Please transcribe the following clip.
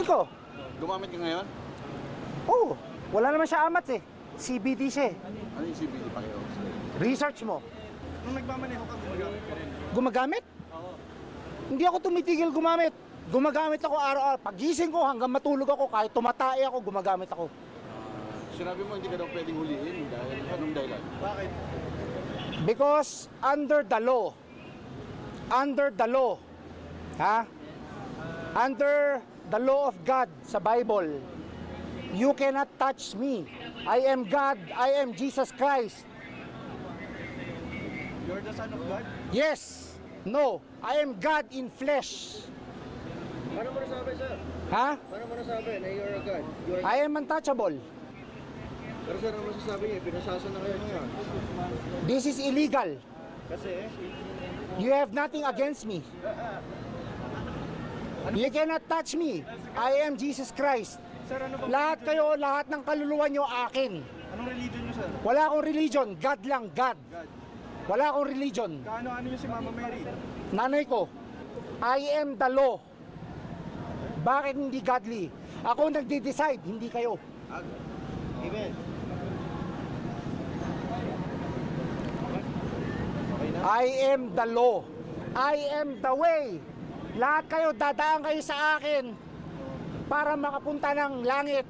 ko. Gumamit ka ngayon? Oo, wala naman siya amats eh. CBD siya eh. Ano yung CBD pa kayo? Research mo. Nung nagmamaneho ka, gumagamit ka rin. Gumagamit? Oo. Hindi ako tumitigil gumamit. Gumagamit ako araw-araw. Pagising ko hanggang matulog ako, kahit tumatay ako, gumagamit ako. Sinabi mo hindi ka daw pwedeng huliin dahil anong dahilan? Bakit? Because under the law, ha? Under the law of God sa Bible, you cannot touch me. I am God, I am Jesus Christ. You're the son of God? Yes, no, I am God in flesh. Paano mo nasabi, sir? Ha? Paano mo nasabi na you're a God? You're... I am untouchable. Pero sir, ano masasabi niya? Pinasasa na kayo ngayon. This is illegal. Kasi, You have nothing against me. You cannot touch me. I am Jesus Christ. sir, ano ba? Lahat kayo, lahat ng kaluluwa nyo akin. Anong religion niyo, sir? Wala akong religion. God lang, God. God. Wala akong religion. Kaano-ano niyo si Mama Mary? Nanay ko, I am the law. Bakit hindi godly? Ako nagde-decide, hindi kayo. Amen. I am the law. I am the way. Lahat kayo, dadaan kayo sa akin para makapunta ng langit.